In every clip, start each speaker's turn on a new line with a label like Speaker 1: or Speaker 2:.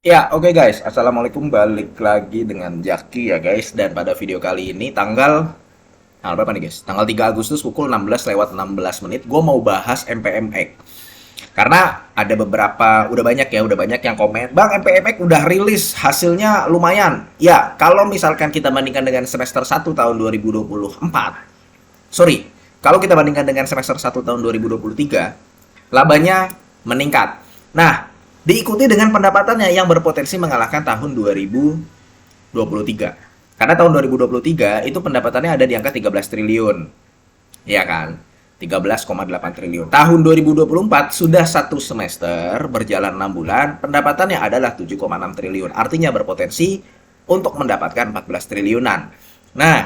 Speaker 1: Ya, oke guys. Assalamualaikum, balik lagi dengan Jaki ya guys. Dan pada video kali ini tanggal berapa nih guys? Tanggal 3 Agustus pukul 16 lewat 16 menit. Gue mau bahas MPMX. Karena ada beberapa, udah banyak yang komen, Bang, MPMX udah rilis, hasilnya lumayan. Ya, kalau misalkan kita bandingkan dengan semester 1 tahun 2024, sorry, kalau kita bandingkan dengan semester 1 tahun 2023, labanya meningkat. Nah, diikuti dengan pendapatannya yang berpotensi mengalahkan tahun 2023. Karena tahun 2023 itu pendapatannya ada di angka 13 triliun. Ya kan? 13,8 triliun. Tahun 2024 sudah satu semester, berjalan 6 bulan, pendapatannya adalah 7,6 triliun. Artinya berpotensi untuk mendapatkan 14 triliunan. Nah,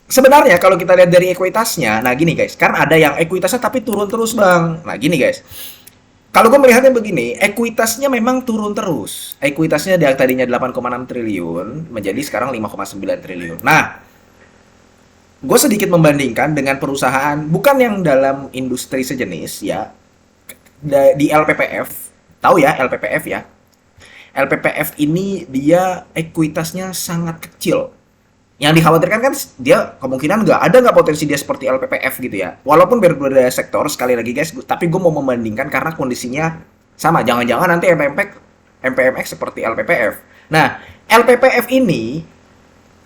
Speaker 1: sebenarnya kalau kita lihat dari ekuitasnya, nah gini guys, kan ada yang ekuitasnya tapi turun terus bang. Nah gini guys, kalau gue melihatnya begini, ekuitasnya memang turun terus. Ekuitasnya dari tadinya 8,6 triliun menjadi sekarang 5,9 triliun. Nah, gue sedikit membandingkan dengan perusahaan bukan yang dalam industri sejenis ya, di LPPF. Tahu ya LPPF ya? LPPF ini dia ekuitasnya sangat kecil. Yang dikhawatirkan kan dia kemungkinan nggak potensi dia seperti LPPF gitu ya. Walaupun berbeda sektor sekali lagi guys, tapi gue mau membandingkan karena kondisinya sama. Jangan-jangan nanti MPMX seperti LPPF. Nah, LPPF ini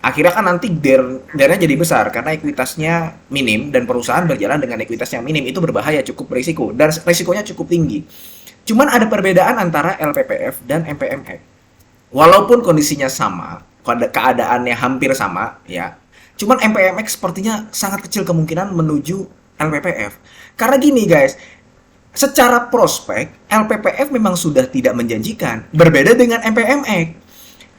Speaker 1: akhirnya kan nanti dernya jadi besar karena ekuitasnya minim dan perusahaan berjalan dengan ekuitas yang minim itu berbahaya, cukup berisiko dan risikonya cukup tinggi. Cuman ada perbedaan antara LPPF dan MPMX. Walaupun kondisinya sama, keadaannya hampir sama, ya. Cuman MPMX sepertinya sangat kecil kemungkinan menuju LPPF. Karena gini guys, secara prospek LPPF memang sudah tidak menjanjikan. Berbeda dengan MPMX.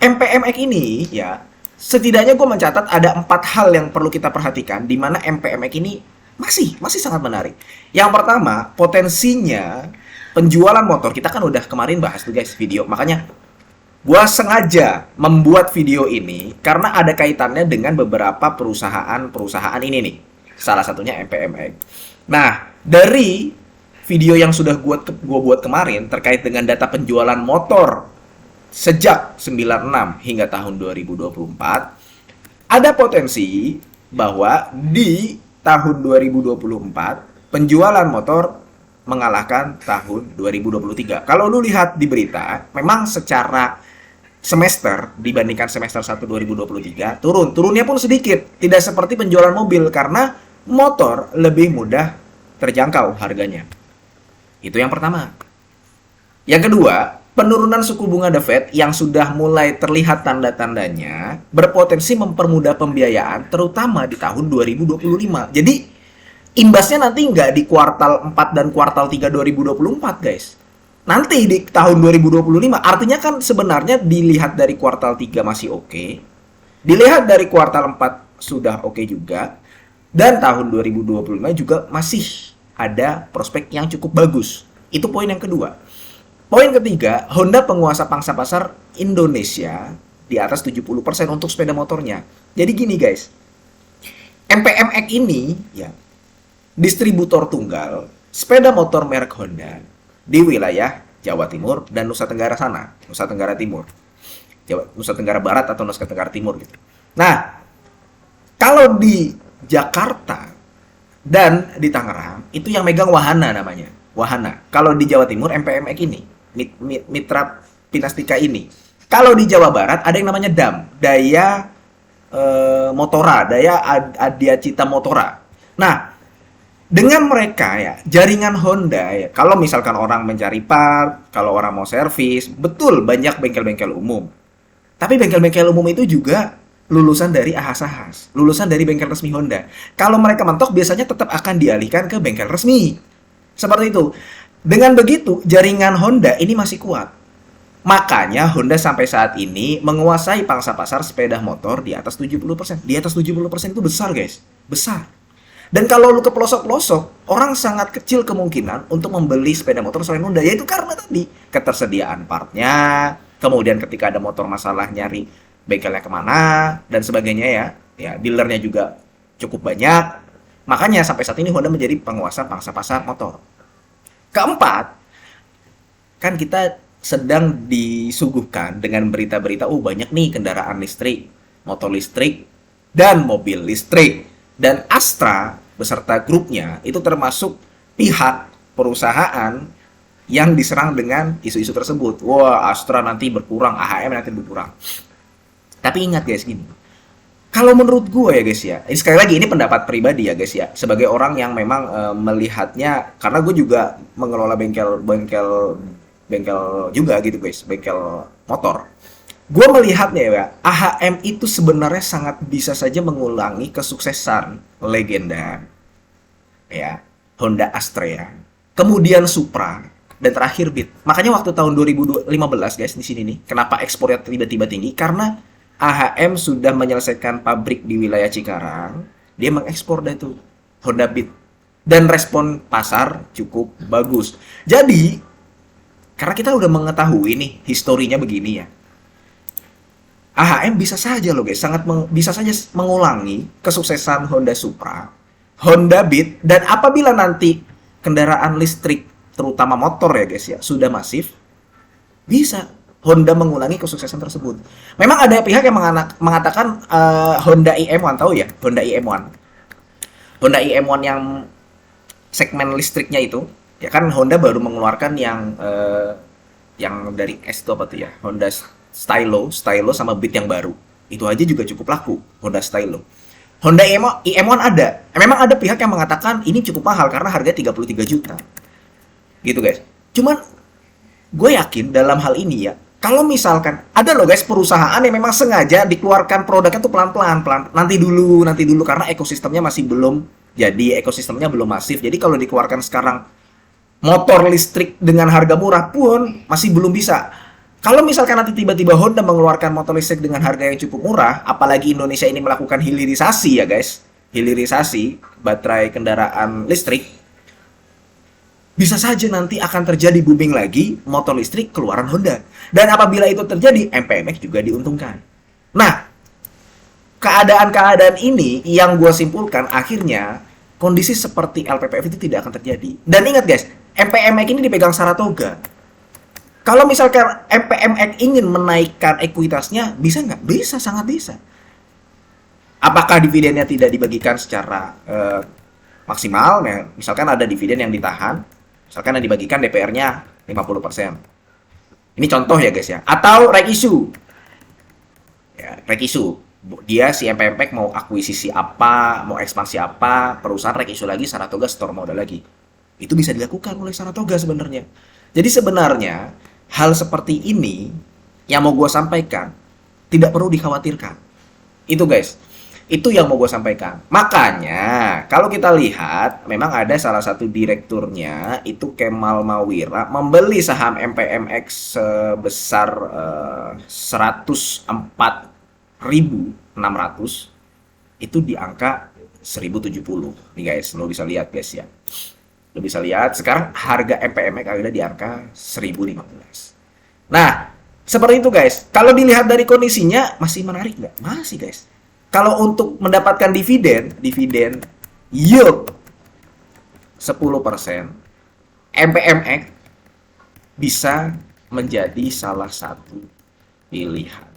Speaker 1: MPMX ini, ya, setidaknya gue mencatat ada 4 hal yang perlu kita perhatikan di mana MPMX ini masih sangat menarik. Yang pertama, potensinya penjualan motor. Kita kan udah kemarin bahas tuh guys video. Makanya gua sengaja membuat video ini karena ada kaitannya dengan beberapa perusahaan-perusahaan ini nih. Salah satunya MPMX. Nah, dari video yang sudah gua buat kemarin terkait dengan data penjualan motor sejak 96 hingga tahun 2024, ada potensi bahwa di tahun 2024 penjualan motor mengalahkan tahun 2023. Kalau lu lihat di berita, memang secara semester dibandingkan semester 1 2023 turunnya pun sedikit, tidak seperti penjualan mobil karena motor lebih mudah terjangkau harganya. Itu yang pertama. Yang kedua, penurunan suku bunga The Fed yang sudah mulai terlihat tanda-tandanya berpotensi mempermudah pembiayaan terutama di tahun 2025. Jadi imbasnya nanti nggak di kuartal 4 dan kuartal 3 2024 guys, nanti di tahun 2025. Artinya kan sebenarnya dilihat dari kuartal 3 masih oke, dilihat dari kuartal 4 sudah oke juga, dan tahun 2025 juga masih ada prospek yang cukup bagus. Itu poin yang kedua. Poin ketiga, Honda penguasa pangsa pasar Indonesia di atas 70% untuk sepeda motornya. Jadi gini guys, MPMX ini ya distributor tunggal sepeda motor merek Honda di wilayah Jawa Timur dan Nusa Tenggara sana, Nusa Tenggara Timur, Nusa Tenggara Barat atau Nusa Tenggara Timur gitu. Nah, kalau di Jakarta dan di Tangerang itu yang megang Wahana namanya, Wahana. Kalau di Jawa Timur MPMX ini, Mitra Pinastika ini. Kalau di Jawa Barat ada yang namanya DAM, Daya Motora, Daya Adia Cita Motora. Nah, dengan mereka ya, jaringan Honda ya, kalau misalkan orang mencari part, kalau orang mau servis, betul banyak bengkel-bengkel umum. Tapi bengkel-bengkel umum itu juga lulusan dari ahas-ahas, lulusan dari bengkel resmi Honda. Kalau mereka mentok biasanya tetap akan dialihkan ke bengkel resmi. Seperti itu. Dengan begitu, jaringan Honda ini masih kuat. Makanya Honda sampai saat ini menguasai pangsa pasar sepeda motor di atas 70%. Di atas 70% itu besar, guys. Besar. Dan kalau lu ke pelosok-pelosok, orang sangat kecil kemungkinan untuk membeli sepeda motor selain Honda. Yaitu karena tadi, ketersediaan partnya, kemudian ketika ada motor masalah nyari bengkelnya kemana, dan sebagainya ya. Ya, dealernya juga cukup banyak. Makanya sampai saat ini Honda menjadi penguasa pangsa pasar motor. Keempat, kan kita sedang disuguhkan dengan berita-berita, oh banyak nih kendaraan listrik, motor listrik, dan mobil listrik. Dan Astra beserta grupnya itu termasuk pihak perusahaan yang diserang dengan isu-isu tersebut. Wah, Astra nanti berkurang, AHM nanti berkurang. Tapi ingat guys, gini. Kalau menurut gue ya guys ya, ini sekali lagi ini pendapat pribadi ya guys ya, sebagai orang yang memang melihatnya, karena gue juga mengelola bengkel bengkel juga gitu guys, bengkel motor. Gue melihatnya ya, AHM itu sebenarnya sangat bisa saja mengulangi kesuksesan legenda ya Honda Astrea, kemudian Supra, dan terakhir Beat. Makanya waktu tahun 2015 guys di sini nih, kenapa ekspornya tiba-tiba tinggi? Karena AHM sudah menyelesaikan pabrik di wilayah Cikarang, dia mengekspor dah tuh Honda Beat, dan respon pasar cukup bagus. Jadi karena kita udah mengetahui nih historinya begini ya, AHM bisa saja loh guys, bisa saja mengulangi kesuksesan Honda Supra, Honda Beat, dan apabila nanti kendaraan listrik, terutama motor ya guys ya, sudah masif, bisa Honda mengulangi kesuksesan tersebut. Memang ada pihak yang mengatakan Honda IM1, tahu ya? Honda IM1. Honda IM1 yang segmen listriknya itu, ya kan Honda baru mengeluarkan yang dari S itu apa tuh ya? Honda Stylo sama Beat yang baru. Itu aja juga cukup laku, Honda Stylo. Honda IM1 ada. Memang ada pihak yang mengatakan ini cukup mahal karena harganya 33 juta. Gitu guys. Cuman gue yakin dalam hal ini ya, kalau misalkan ada loh guys perusahaan yang memang sengaja dikeluarkan produknya tuh pelan-pelan, nanti dulu karena ekosistemnya masih belum jadi, ekosistemnya belum masif. Jadi kalau dikeluarkan sekarang motor listrik dengan harga murah pun masih belum bisa. Kalau misalkan nanti tiba-tiba Honda mengeluarkan motor listrik dengan harga yang cukup murah, apalagi Indonesia ini melakukan hilirisasi ya guys, hilirisasi baterai kendaraan listrik, bisa saja nanti akan terjadi booming lagi motor listrik keluaran Honda. Dan apabila itu terjadi, MPMX juga diuntungkan. Nah, keadaan-keadaan ini yang gue simpulkan akhirnya kondisi seperti LPPF itu tidak akan terjadi. Dan ingat guys, MPMX ini dipegang Saratoga. Kalau misalkan MPMX ingin menaikkan ekuitasnya, bisa nggak? Bisa, sangat bisa. Apakah dividennya tidak dibagikan secara maksimal? Nah, misalkan ada dividen yang ditahan, misalkan yang dibagikan DPR-nya 50%. Ini contoh ya guys ya. Atau reg issue. Ya, reg issue. Dia si MPMX mau akuisisi apa, mau ekspansi apa, perusahaan reg issue lagi, Saratoga store modal lagi. Itu bisa dilakukan oleh Saratoga sebenarnya. Jadi sebenarnya hal seperti ini yang mau gue sampaikan tidak perlu dikhawatirkan. Itu guys, itu yang mau gue sampaikan. Makanya kalau kita lihat memang ada salah satu direkturnya itu Kemal Mawira membeli saham MPMX sebesar 104.600, itu di angka 1070 nih guys. Lo bisa lihat guys ya, lo bisa lihat sekarang harga MPMX ada di angka 1015. Nah, seperti itu guys. Kalau dilihat dari kondisinya masih menarik nggak? Masih guys. Kalau untuk mendapatkan dividen yield 10%, MPMX bisa menjadi salah satu pilihan.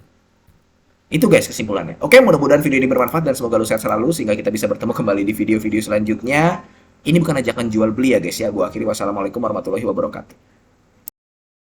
Speaker 1: Itu guys kesimpulannya. Oke, mudah-mudahan video ini bermanfaat dan semoga lu sehat selalu sehingga kita bisa bertemu kembali di video-video selanjutnya. Ini bukan ajakan jual beli ya guys ya. Gua akhiri, wassalamualaikum warahmatullahi wabarakatuh.